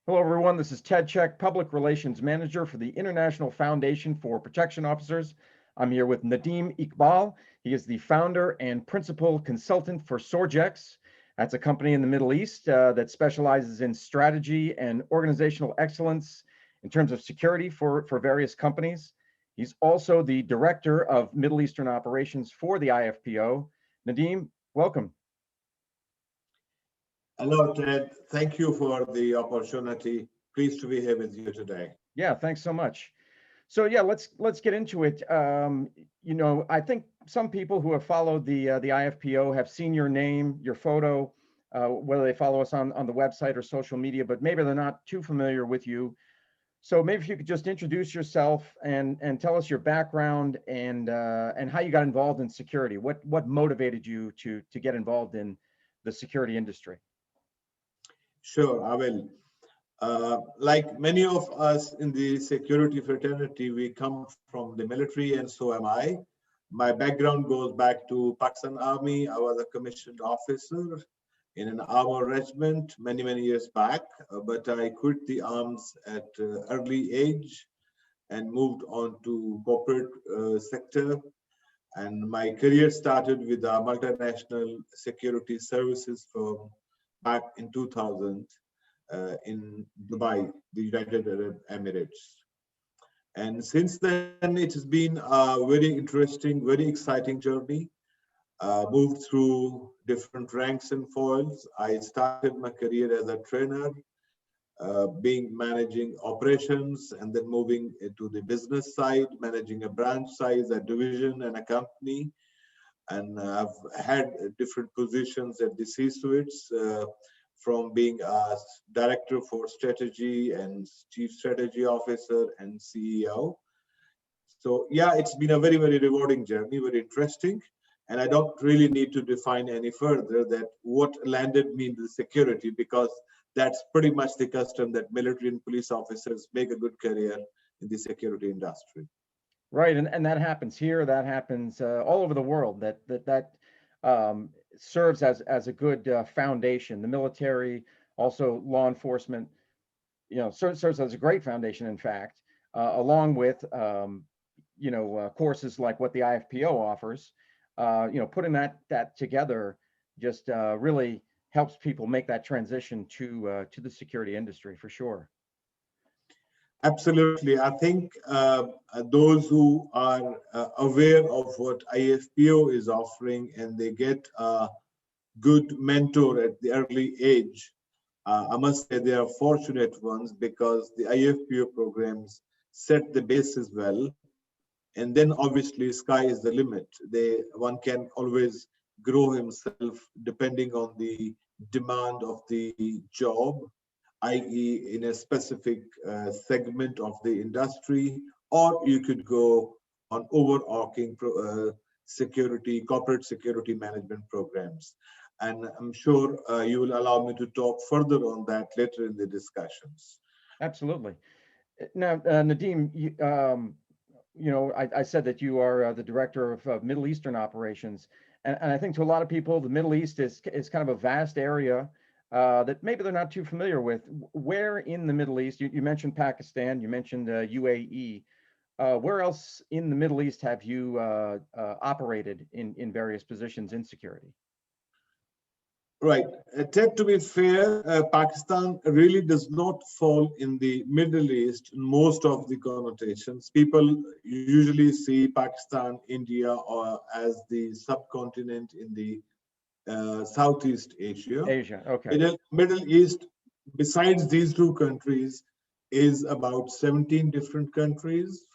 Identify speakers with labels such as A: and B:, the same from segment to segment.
A: Hello, everyone. This is Ted Check, Public Relations Manager for the International Foundation for Protection Officers. I'm here with Nadeem Iqbal. He is the founder and principal consultant for Sorgex. That's a company in the Middle East that specializes in strategy and organizational excellence in terms of security for various companies. He's also the director of Middle Eastern operations for the IFPO. Nadeem, welcome.
B: Hello, Ted. Thank you for the opportunity. Pleased to be here with you today.
A: Yeah, thanks so much. So yeah, let's get into it. I think some people who have followed the IFPO have seen your name, your photo, whether they follow us on the website or social media, but maybe they're not too familiar with you. So maybe if you could just introduce yourself and tell us your background and how you got involved in security. What motivated you to get involved in the security industry?
B: Sure, I will. Like many of us in the security fraternity, we come from the military, and so am I. My background goes back to Pakistan Army. I was a commissioned officer in an armor regiment many years back, but I quit the arms at early age and moved on to corporate sector. And my career started with a multinational security services firm back in 2000 in Dubai, the United Arab Emirates. And since then, it has been a very interesting, very exciting journey. Moved through different ranks and foils. I started my career as a trainer, being managing operations, and then moving into the business side, managing a branch size, a division, and a company. And I've had different positions at the C-suites, from being a director for strategy and chief strategy officer and CEO. So yeah, it's been a very rewarding journey, very interesting. And I don't really need to define any further that what landed me in the security, because that's pretty much the custom that military and police officers make a good career in the security industry.
A: Right, and that happens here. That happens all over the world. That serves as a good foundation. The military, also law enforcement, serves as a great foundation. In fact, along with courses like what the IFPO offers, putting that together just really helps people make that transition to the security industry for sure.
B: Absolutely. I think those who are aware of what IFPO is offering and they get a good mentor at the early age, I must say they are fortunate ones, because the IFPO programs set the basis well. And then obviously sky is the limit. One can always grow himself depending on the demand of the job, i.e. in a specific segment of the industry, or you could go on overarching corporate security management programs. And I'm sure you will allow me to talk further on that later in the discussions.
A: Absolutely. Now, Nadeem, I said that you are the director of Middle Eastern operations, and I think to a lot of people, the Middle East is kind of a vast area that maybe they're not too familiar with. Where in the Middle East? You mentioned Pakistan, you mentioned UAE. Where else in the Middle East have you operated in various positions in security?
B: Right. Ted, to be fair, Pakistan really does not fall in the Middle East in most of the connotations. People usually see Pakistan, India, or as the subcontinent in the Southeast Asia.
A: Asia, okay.
B: Middle East, besides these two countries, is about 17 different countries,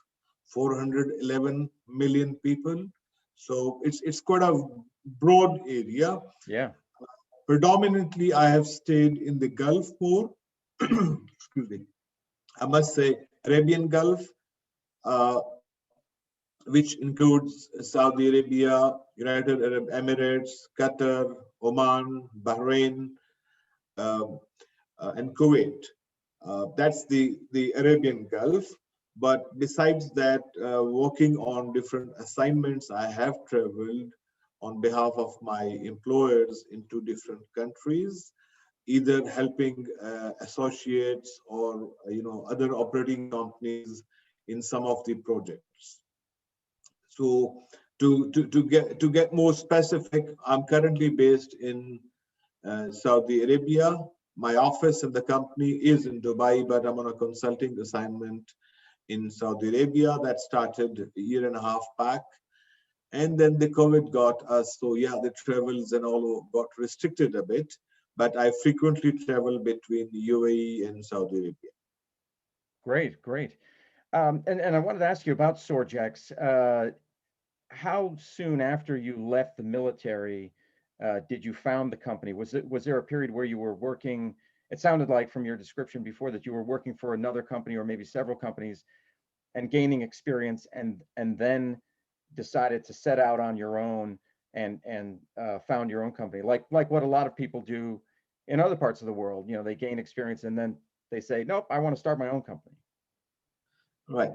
B: 411 million people. So it's quite a broad area.
A: Yeah.
B: Predominantly, I have stayed in the Gulf more. Excuse me. I must say, Arabian Gulf, which includes Saudi Arabia, United Arab Emirates, Qatar, Oman, Bahrain, and Kuwait. That's the Arabian Gulf. But besides that, working on different assignments, I have traveled on behalf of my employers into different countries. either helping associates or other operating companies in some of the projects. So to get more specific, I'm currently based in Saudi Arabia. My office in the company is in Dubai, but I'm on a consulting assignment in Saudi Arabia that started a year and a half back. And then the COVID got us. So yeah, the travels and all got restricted a bit, but I frequently travel between UAE and Saudi Arabia.
A: Great, great. And I wanted to ask you about Sorgex. How soon after you left the military did you found the company? Was there a period where you were working? It sounded like from your description before that you were working for another company or maybe several companies and gaining experience, and then decided to set out on your own and found your own company, like what a lot of people do in other parts of the world. They gain experience and then they say, nope, I want to start my own company.
B: Right.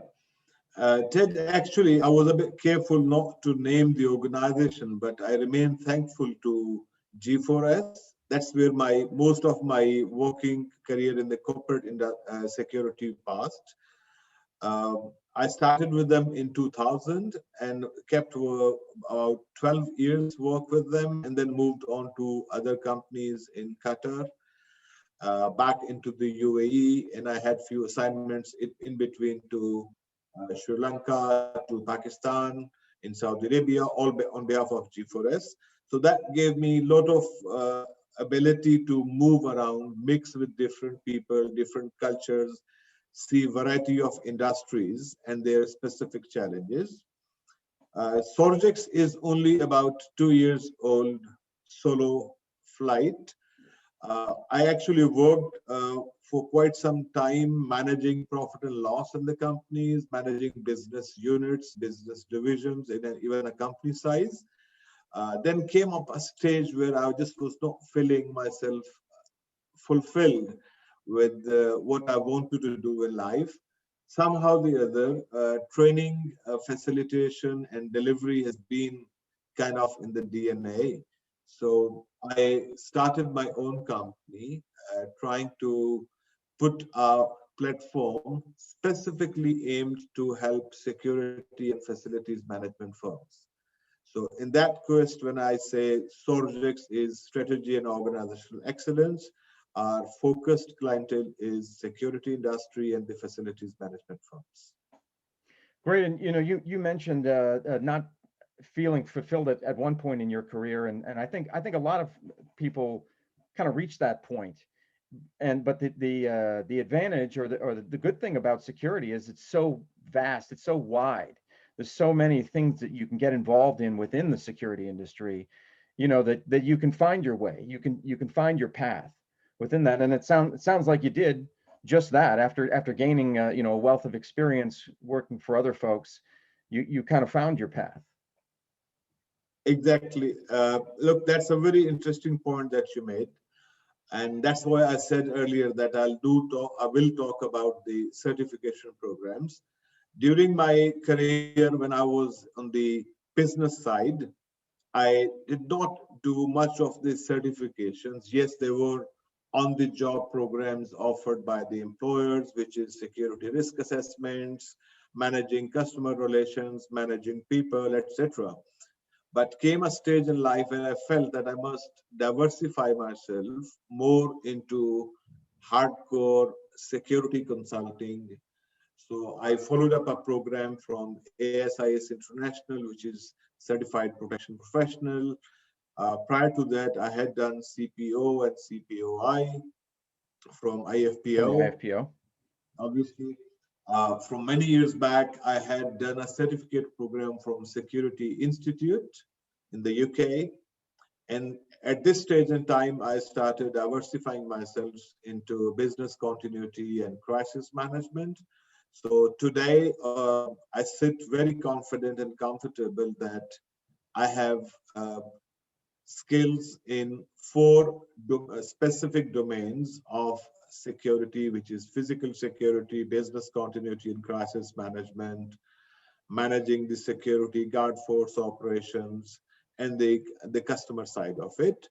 B: Ted, actually, I was a bit careful not to name the organization, but I remain thankful to G4S. That's where most of my working career in the corporate security past. I started with them in 2000 and kept about 12 years work with them, and then moved on to other companies in Qatar, back into the UAE, and I had few assignments in between to Sri Lanka, to Pakistan, in Saudi Arabia, all on behalf of G4S. So that gave me a lot of ability to move around, mix with different people, different cultures, see variety of industries and their specific challenges. Sorgex is only about 2 years old, solo flight. I actually worked for quite some time managing profit and loss in the companies, managing business units, business divisions, even a company size. Then came up a stage where I just was not feeling myself fulfilled with what I wanted to do in life. Somehow the other, training, facilitation, and delivery has been kind of in the DNA. So I started my own company, trying to put a platform specifically aimed to help security and facilities management firms. So in that quest, when I say Sorgex is strategy and organizational excellence, our focused clientele is security industry and the facilities management firms.
A: Great. And you mentioned not feeling fulfilled at one point in your career, and I think a lot of people kind of reach that point. But the advantage or the good thing about security is it's so vast, it's so wide. There's so many things that you can get involved in within the security industry, that you can find your way, you can find your path within that. And it sounds like you did just that after gaining a wealth of experience working for other folks. You kind of found your path.
B: Exactly. Look, that's a very interesting point that you made. And that's why I said earlier that I will talk about the certification programs. During my career, when I was on the business side, I did not do much of the certifications. Yes, there were on-the-job programs offered by the employers, which is security risk assessments, managing customer relations, managing people, etc. But came a stage in life when I felt that I must diversify myself more into hardcore security consulting. So I followed up a program from ASIS International, which is Certified Protection Professional. Prior to that, I had done CPO and CPOI from IFPO.
A: From the IFPO.
B: Obviously, from many years back, I had done a certificate program from Security Institute in the UK. And at this stage in time, I started diversifying myself into business continuity and crisis management. So today, I sit very confident and comfortable that I have skills in 4 specific domains of security, which is physical security, business continuity and crisis management, managing the security guard force operations, and the customer side of it.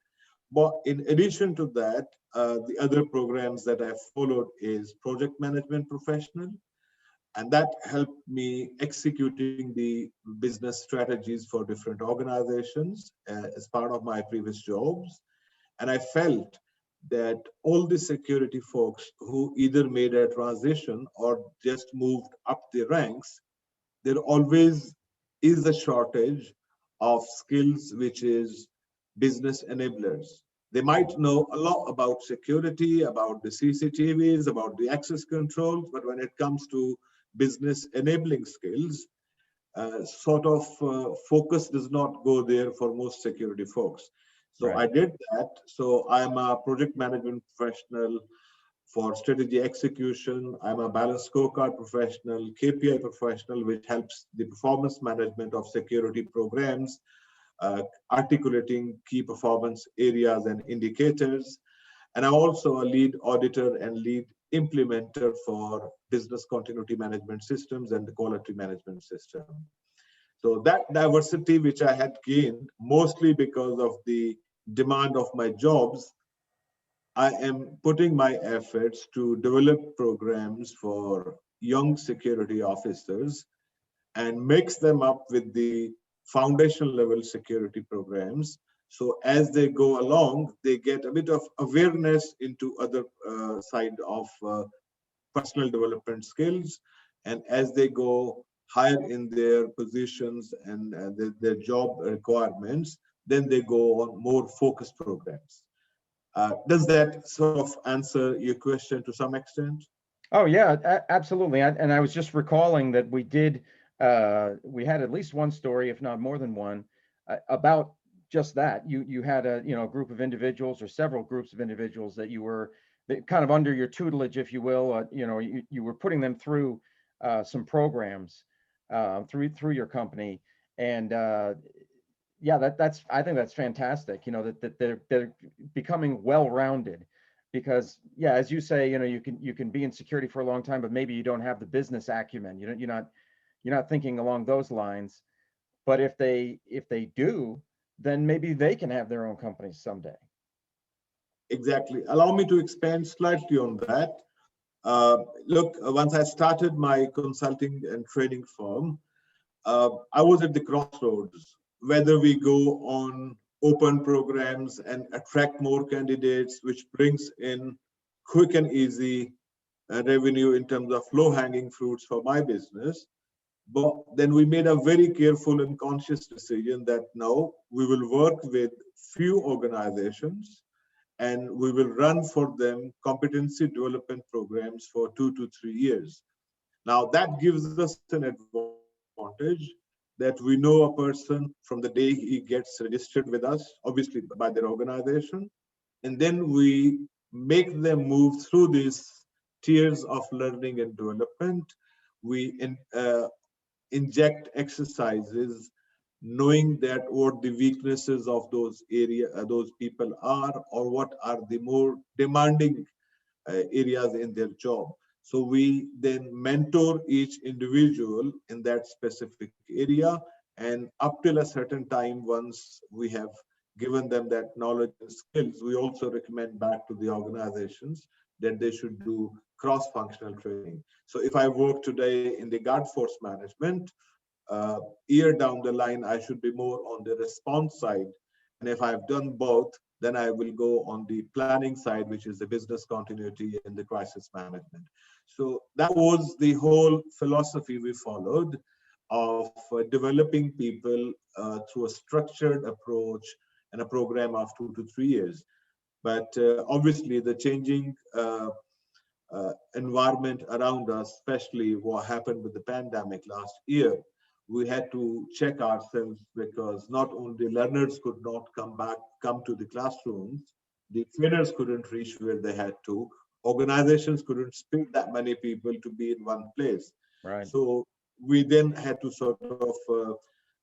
B: But in addition to that, the other programs that I followed is project management professional, and that helped me executing the business strategies for different organizations as part of my previous jobs. And I felt that all the security folks who either made a transition or just moved up the ranks, there always is a shortage of skills, which is business enablers. They might know a lot about security, about the CCTVs, about the access controls, but when it comes to business enabling skills, focus does not go there for most security folks. So
A: Right.
B: I did that. So I'm a project management professional for strategy execution. I'm a balanced scorecard professional, KPI professional, which helps the performance management of security programs, articulating key performance areas and indicators. And I'm also a lead auditor and lead implementer for business continuity management systems and the quality management system. So that diversity, which I had gained mostly because of the demand of my jobs, I am putting my efforts to develop programs for young security officers and mix them up with the foundational level security programs. So as they go along, they get a bit of awareness into other side of personal development skills. And as they go higher in their positions and their job requirements, then they go on more focused programs. Does that sort of answer your question to some extent?
A: Oh yeah, absolutely. And I was just recalling that we had at least one story, if not more than one, about just that. You had a group of individuals or several groups of individuals that you were kind of under your tutelage, if you will. You were putting them through some programs through your company, and yeah, that's I think that's fantastic. That they're becoming well-rounded, because yeah, as you say, you can be in security for a long time, but maybe you don't have the business acumen. You're not thinking along those lines. But if they do, then maybe they can have their own companies someday.
B: Exactly. Allow me to expand slightly on that. Look, once I started my consulting and training firm, I was at the crossroads, whether we go on open programs and attract more candidates, which brings in quick and easy revenue in terms of low-hanging fruits for my business. But then we made a very careful and conscious decision that no, we will work with few organizations and we will run for them competency development programs for 2 to 3 years. Now that gives us an advantage that we know a person from the day he gets registered with us, obviously by their organization, and then we make them move through these tiers of learning and development. We inject exercises knowing that what the weaknesses of those people are, or what are the more demanding areas in their job. So we then mentor each individual in that specific area, and up till a certain time, once we have given them that knowledge and skills, we also recommend back to the organizations that they should do cross-functional training. So if I work today in the guard force management, year down the line, I should be more on the response side. And if I've done both, then I will go on the planning side, which is the business continuity and the crisis management. So that was the whole philosophy we followed of developing people through a structured approach and a program of 2 to 3 years. But obviously, the changing environment around us, especially what happened with the pandemic last year, we had to check ourselves, because not only learners could not come to the classrooms, the trainers couldn't reach where they had to, organizations couldn't split that many people to be in one place.
A: Right.
B: So we then had to sort of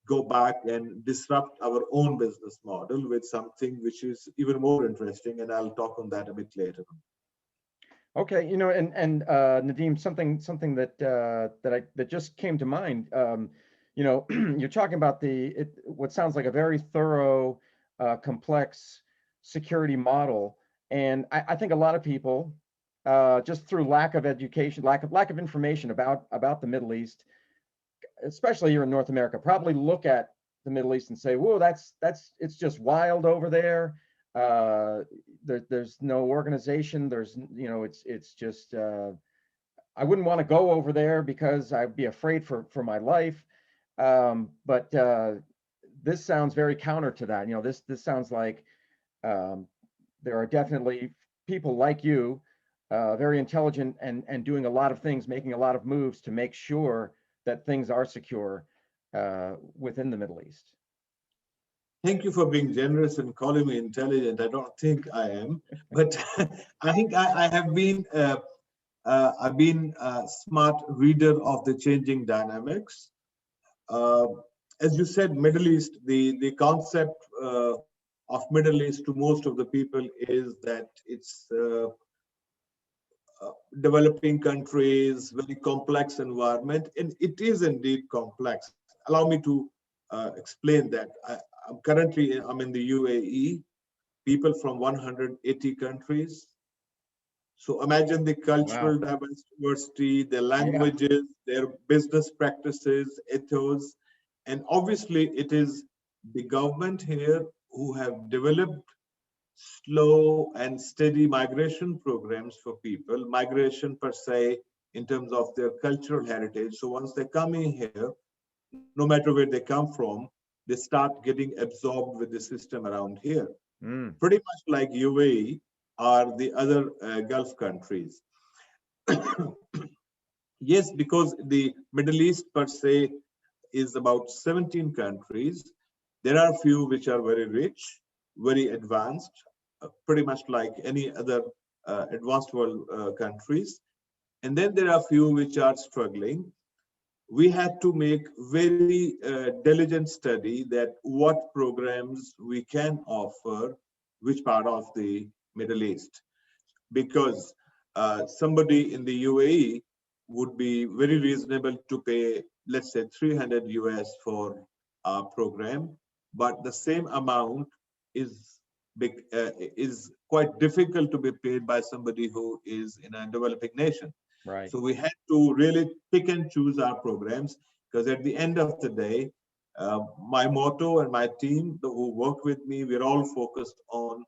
B: go back and disrupt our own business model with something which is even more interesting, and I'll talk on that a bit later.
A: Okay, and Nadeem, something that just came to mind. You're talking about what sounds like a very thorough, complex security model. And I think a lot of people, just through lack of education, lack of information about the Middle East, especially here in North America, probably look at the Middle East and say, "Whoa, it's just wild over there. There's no organization. It's just I wouldn't want to go over there because I'd be afraid for my life." But this sounds very counter to that. This sounds like there are definitely people like you, very intelligent and doing a lot of things, making a lot of moves to make sure that things are secure within the Middle East.
B: Thank you for being generous and calling me intelligent. I don't think I am, but I think I have been. I've been a smart reader of the changing dynamics. As you said, Middle East, the concept of Middle East to most of the people is that it's developing countries, very complex environment, and it is indeed complex. Allow me to explain that. I'm in the UAE, people from 180 countries. So imagine the cultural diversity, their languages, their business practices, ethos, and obviously it is the government here who have developed slow and steady migration programs for people, migration per se, in terms of their cultural heritage. So once they come in here, no matter where they come from, they start getting absorbed with the system around here. Pretty much like UAE or the other Gulf countries. Yes, because the Middle East per se is about 17 countries. There are few which are very rich, very advanced, pretty much like any other advanced world countries. And then there are few which are struggling. We had to make very diligent study that what programs we can offer, which part of the Middle East, because somebody in the UAE would be very reasonable to pay, let's say 300 US for a program, but the same amount is quite difficult to be paid by somebody who is in a developing nation.
A: Right.
B: So we had to really pick and choose our programs, because at the end of the day, my motto and my team who work with me, we're all focused on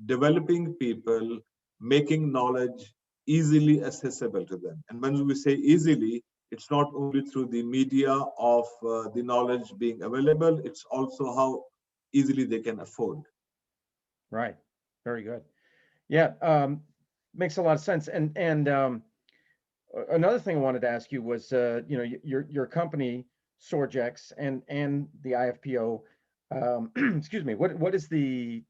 B: developing people, making knowledge easily accessible to them. And when we say easily, it's not only through the media of the knowledge being available, it's also how easily they can afford.
A: Right. Very good. Yeah, makes a lot of sense. And another thing I wanted to ask you was, your company Sorgex and the IFPO. Excuse me. What is the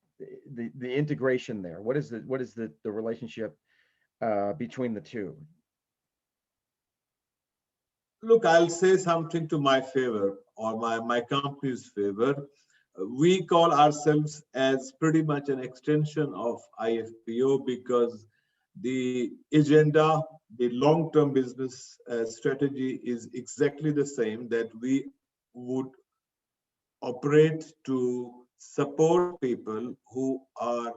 A: integration there? What is the relationship between the two?
B: Look, I'll say something to my favor or my company's favor. We call ourselves as pretty much an extension of IFPO, because the agenda, the long-term business strategy is exactly the same, that we would operate to support people who are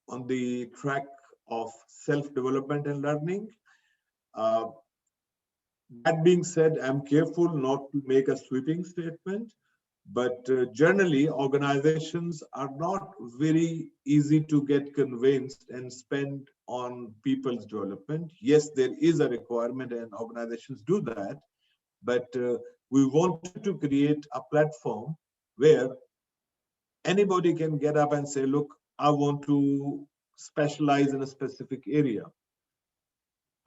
B: on the track of self-development and learning. That being said, I'm careful not to make a sweeping statement, but generally organizations are not very easy to get convinced and spend on people's development. Yes, there is a requirement and organizations do that, but we wanted to create a platform where anybody can get up and say, look, I want to specialize in a specific area.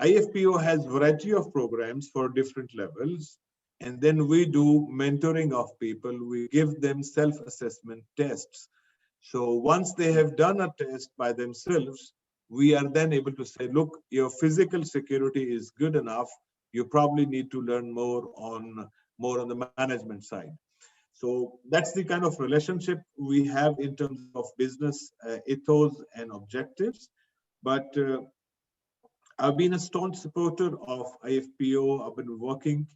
B: IFPO has variety of programs for different levels, and then we do mentoring of people. We give them self-assessment tests. So once they have done a test by themselves, we are then able to say, look, your physical security is good enough. You probably need to learn more on the management side. So that's the kind of relationship we have in terms of business ethos and objectives. But I've been a staunch supporter of IFPO. I've been working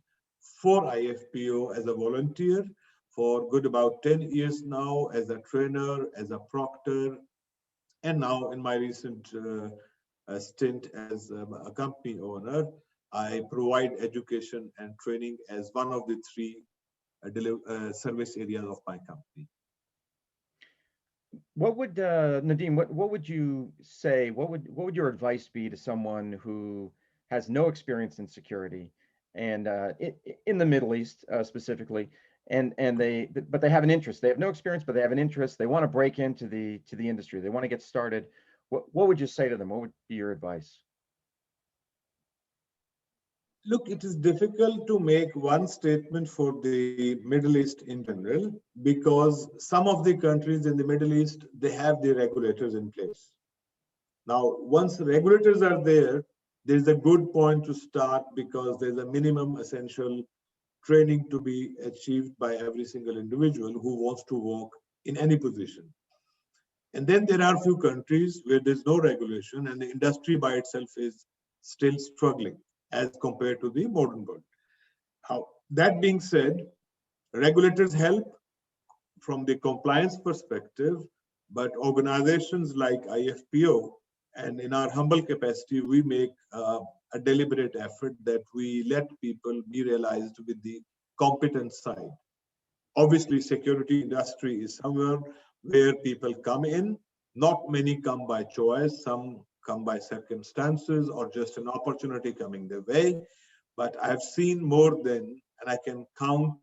B: for IFPO as a volunteer for good about 10 years now, as a trainer, as a proctor, And now in my recent stint as a company owner, I provide education and training as one of the three service areas of my company.
A: What would Nadeem? What would you say? What would your advice be to someone who has no experience in security and in the Middle East specifically, and but they have an interest. They have no experience, but they have an interest. They want to break into the industry. They want to get started. What would you say to them? What would be your advice?
B: Look, it is difficult to make one statement for the Middle East in general because some of the countries in the Middle East, they have the regulators in place. Now, once the regulators are there, there's a good point to start because there's a minimum essential training to be achieved by every single individual who wants to work in any position. And then there are a few countries where there's no regulation and the industry by itself is still struggling as compared to the modern world. How, that being said, regulators help from the compliance perspective, but organizations like IFPO and in our humble capacity, we make a deliberate effort that we let people be realized with the competence side. Obviously, security industry is somewhere where people come in. Not many come by choice. Some come by circumstances or just an opportunity coming their way. But I've seen more than, and I can count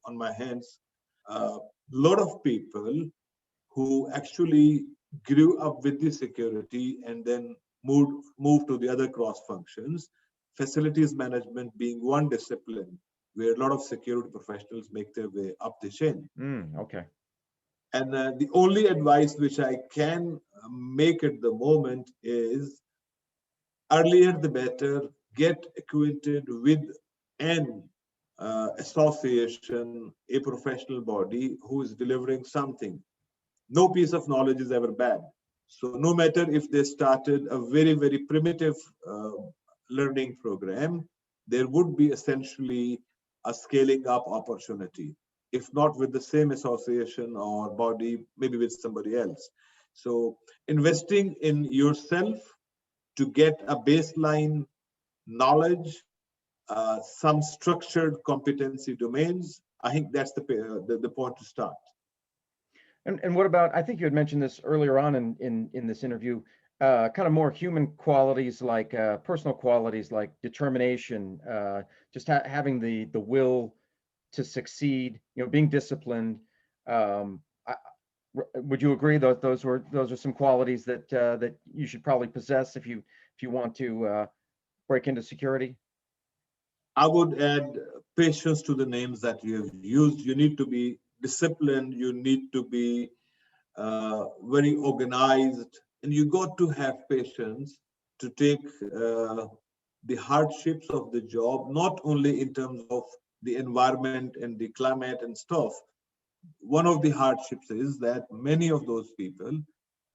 B: on my hands, a lot of people who actually grew up with the security and then moved to the other cross functions, facilities management being one discipline where a lot of security professionals make their way up the chain.
A: Okay.
B: And the only advice which I can make at the moment is earlier the better. Get acquainted with an association, a professional body who is delivering something. No piece of knowledge is ever bad. So no matter if they started a very, very primitive learning program, there would be essentially a scaling up opportunity, if not with the same association or body, maybe with somebody else. So investing in yourself to get a baseline knowledge, some structured competency domains, I think that's the point to start.
A: And what about, I think you had mentioned this earlier on in this interview, kind of more human qualities like personal qualities like determination, just having the will to succeed, being disciplined. Would you agree that those are some qualities that that you should probably possess if you want to break into security?
B: I would add patience to the names that you have used. You need to be disciplined. You need to be very organized, and you got to have patience to take the hardships of the job, not only in terms of the environment and the climate and stuff. One of the hardships is that many of those people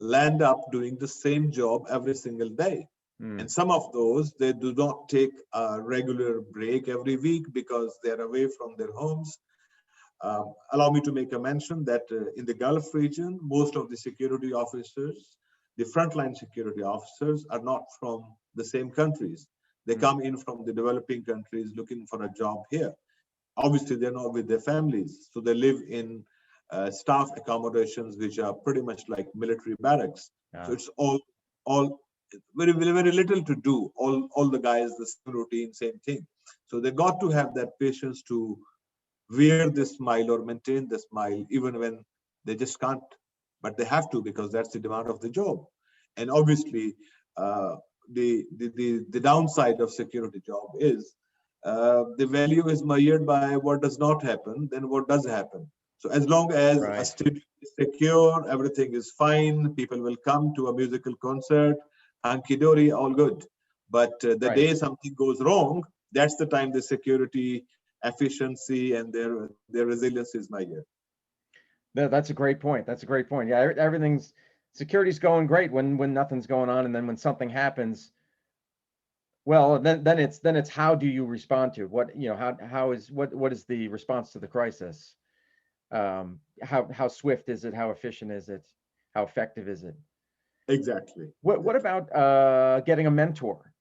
B: land up doing the same job every single day. And some of those, they do not take a regular break every week because they're away from their homes. Allow me to make a mention that in the Gulf region, most of the security officers, the frontline security officers, are not from the same countries. They come in from the developing countries looking for a job here. Obviously, they're not with their families, so they live in staff accommodations, which are pretty much like military barracks. So it's all very, very, very little to do. All the guys, the same routine, same thing. So they got to have that patience to wear the smile or maintain the smile, even when they just can't. But they have to because that's the demand of the job. And obviously, the downside of security job is the value is measured by what does not happen, then what does happen. So as long as a state is secure, everything is fine, people will come to a musical concert, hanky-dory, all good. But the day something goes wrong, that's the time the security efficiency and their resilience is measured.
A: That's a great point. That's a great point. Yeah, security's going great when nothing's going on, and then when something happens, well, then it's how do you respond to it? What is the response to the crisis? How swift is it? How efficient is it? How effective is it?
B: Exactly.
A: What about getting a mentor,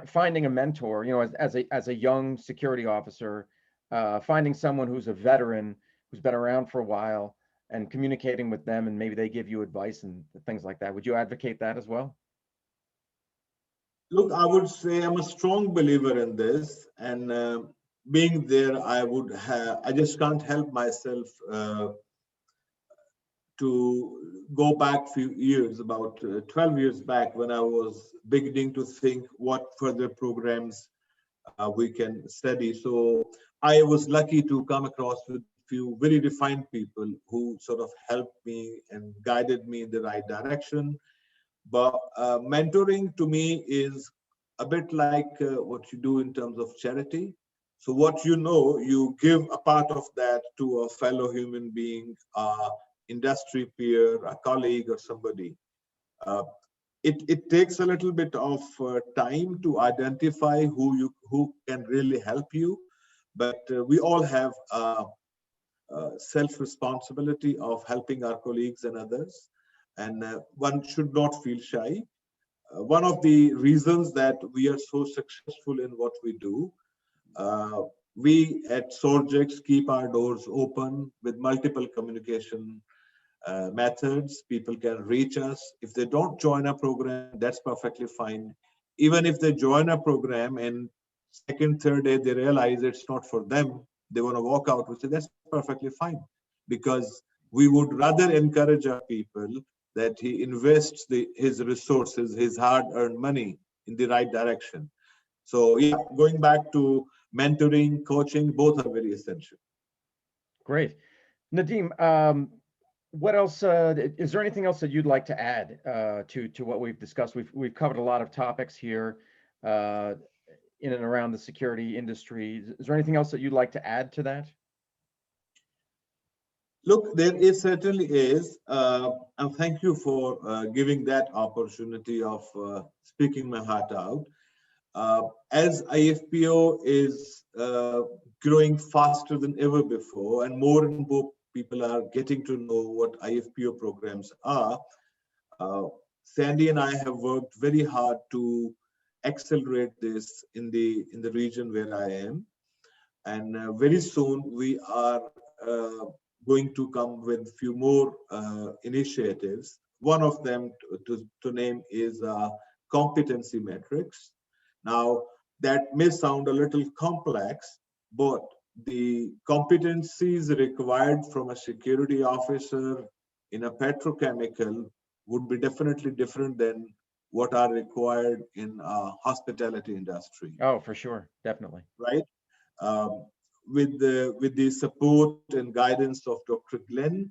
A: finding a mentor, you know, as a young security officer, finding someone who's a veteran, who's been around for a while, and communicating with them, and maybe they give you advice and things like that. Would you advocate that as well?
B: Look, I would say I'm a strong believer in this, and being there, I just can't help myself to go back few years, about 12 years back, when I was beginning to think what further programs we can study. So I was lucky to come across with few very refined people who sort of helped me and guided me in the right direction. But mentoring to me is a bit like what you do in terms of charity. So what you know, you give a part of that to a fellow human being, industry peer, a colleague, or somebody. Uh, it takes a little bit of time to identify who can really help you, but we all have self responsibility of helping our colleagues and others, and one should not feel shy. One of the reasons that we are so successful in what we do, uh, we at Sorgex keep our doors open with multiple communication methods. People can reach us. If they don't join a program, that's perfectly fine. Even if they join a program and second, third day they realize it's not for them, they want to walk out, we say that's perfectly fine. Because we would rather encourage our people that he invests his resources, his hard-earned money in the right direction. So yeah, going back to mentoring, coaching, both are very essential.
A: Great. Nadeem, what else, is there anything else that you'd like to add to what we've discussed? We've covered a lot of topics here uh, in and around the security industry. Is there anything else that you'd like to add to that?
B: Look, there is certainly is, and thank you for giving that opportunity of speaking my heart out. As IFPO is growing faster than ever before, and more people are getting to know what IFPO programs are, uh, Sandy and I have worked very hard to accelerate this in the region where I am, and very soon we are uh, going to come with few more initiatives. One of them to name is competency metrics. Now, that may sound a little complex, but the competencies required from a security officer in a petrochemical would be definitely different than what are required in a hospitality industry,
A: Oh, for sure. Definitely.
B: right? Um, with the support and guidance of Dr. Glenn,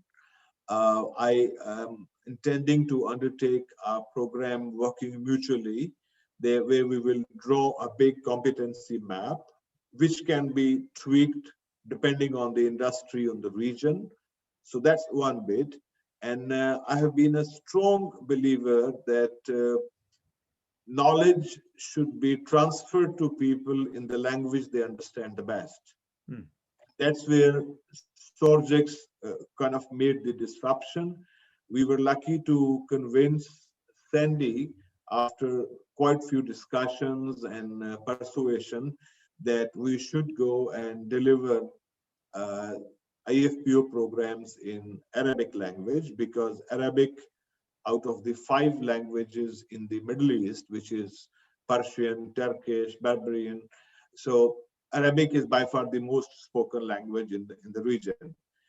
B: I am intending to undertake a program working mutually there where we will draw a big competency map, which can be tweaked depending on the industry, on the region. So that's one bit. And I have been a strong believer that knowledge should be transferred to people in the language they understand the best.
A: Hmm.
B: That's where Sorgex kind of made the disruption. We were lucky to convince Sandy after quite few discussions and persuasion that we should go and deliver uh, IFPO programs in Arabic language, because Arabic, out of the 5 languages in the Middle East, which is Persian, Turkish, Barbarian, so Arabic is by far the most spoken language in the region.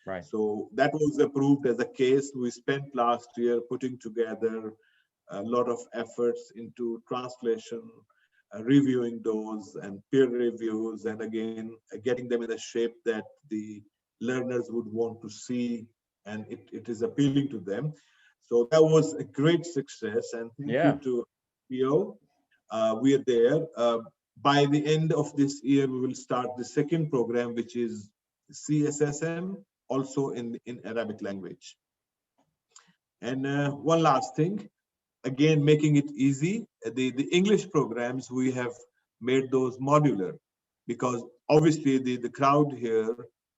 A: Right.
B: So that was approved as a case. We spent last year putting together a lot of efforts into translation, reviewing those and peer reviews, and again, getting them in a shape that the learners would want to see and it is appealing to them. So that was a great success, and thank you
A: Yeah.
B: to PO. We are there. By the end of this year, we will start the second program, which is CSSM, also in Arabic language. And one last thing, again, making it easy, the English programs, we have made those modular, because obviously the crowd here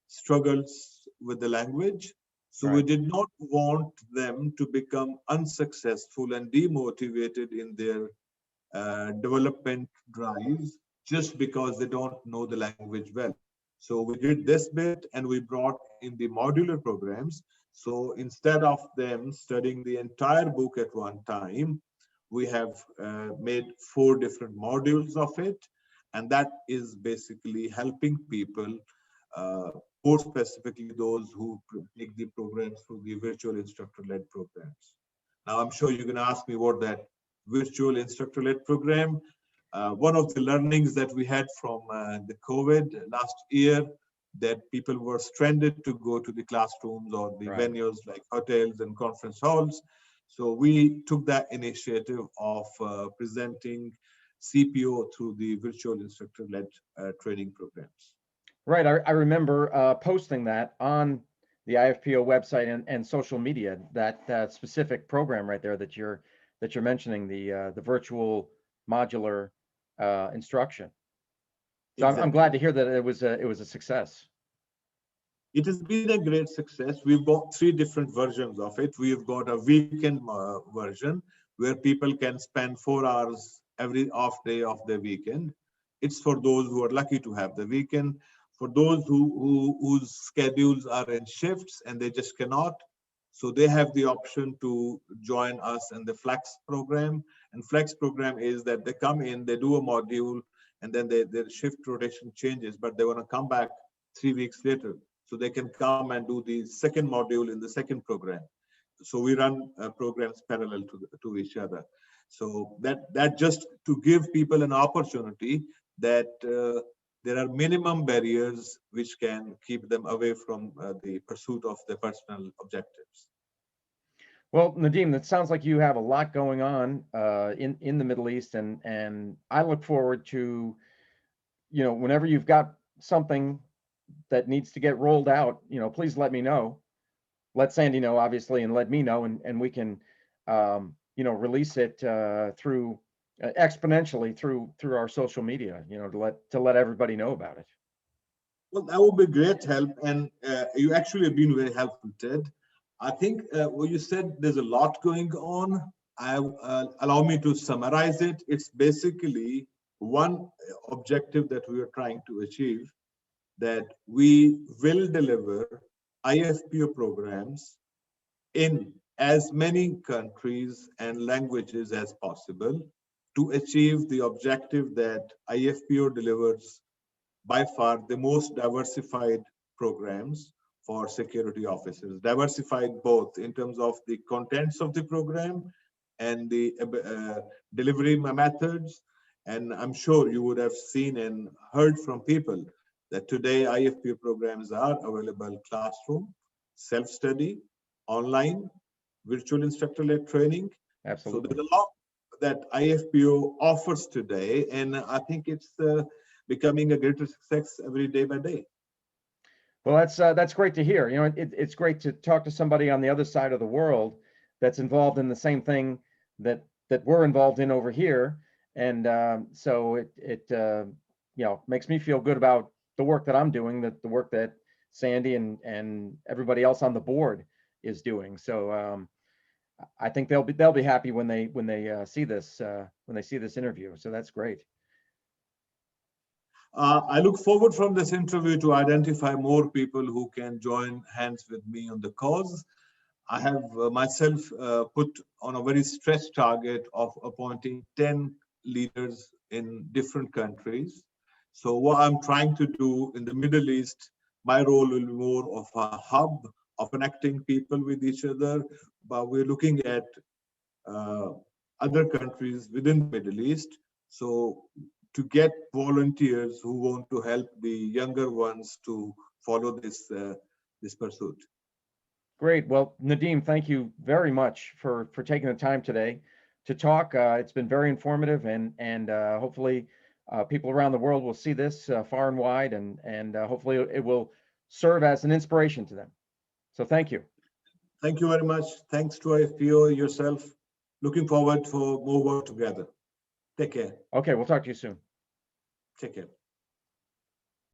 B: struggles with the language. So we did not want them to become unsuccessful and demotivated in their development drives just because they don't know the language well. So we did this bit and we brought in the modular programs. So instead of them studying the entire book at one time, we have made 4 different modules of it. And that is basically helping people, more specifically those who take the programs through the virtual instructor-led programs. Now, I'm sure you're going to ask me what that virtual instructor-led program. One of the learnings that we had from the COVID last year, that people were stranded to go to the classrooms or the venues like hotels and conference halls. So we took that initiative of presenting CPO through the virtual instructor-led training programs.
A: Right. I remember posting that on the IFPO website and social media, that specific program right there that you're mentioning, the virtual modular instruction. So
B: Exactly.
A: I'm glad to hear that it was a success.
B: It has been a great success. We've got 3 different versions of it. We've got a weekend version where people can spend 4 hours every off day of the weekend. It's for those who are lucky to have the weekend. For those whose schedules are in shifts and they just cannot, so they have the option to join us in the Flex program. And Flex program is that they come in, they do a module, and then their shift rotation changes, but they want to come back 3 weeks later. So they can come and do the second module in the second program. So we run programs parallel to each other. So that just to give people an opportunity that there are minimum barriers which can keep them away from the pursuit of their personal objectives.
A: Well, Nadeem, that sounds like you have a lot going on in the Middle East, and I look forward to, whenever you've got something that needs to get rolled out, please let me know. Let Sandy know, obviously, and let me know, and we can, release it through exponentially through our social media, to let everybody know about it.
B: Well, that would be great help, and you actually have been very helpful, Ted. I think what you said, there's a lot going on. Allow me to summarize it. It's basically one objective that we are trying to achieve, that we will deliver IFPO programs in as many countries and languages as possible to achieve the objective that IFPO delivers by far the most diversified programs for security officers, diversified both in terms of the contents of the program and the delivery methods. And I'm sure you would have seen and heard from people that today IFPO programs are available classroom, self-study, online, virtual instructor-led training.
A: Absolutely.
B: So there's a lot that IFPO offers today, and I think it's becoming a greater success every day by day.
A: Well, that's great to hear. It's great to talk to somebody on the other side of the world that's involved in the same thing that we're involved in over here, and so it makes me feel good about the work that I'm doing, the work that Sandy and everybody else on the board is doing. So I think they'll be happy when they see this interview. So that's great.
B: I look forward from this interview to identify more people who can join hands with me on the cause. I have myself put on a very stretched target of appointing 10 leaders in different countries. So what I'm trying to do in the Middle East, my role will be more of a hub of connecting people with each other, but we're looking at other countries within the Middle East. So to get volunteers who want to help the younger ones to follow this pursuit.
A: Great. Well, Nadeem, thank you very much for taking the time today to talk. It's been very informative, and hopefully people around the world will see this far and wide, and hopefully it will serve as an inspiration to them. So thank you.
B: Thank you very much. Thanks to IFPO, yourself. Looking forward for more work together. Take care.
A: Okay, we'll talk to you soon.
B: Take care.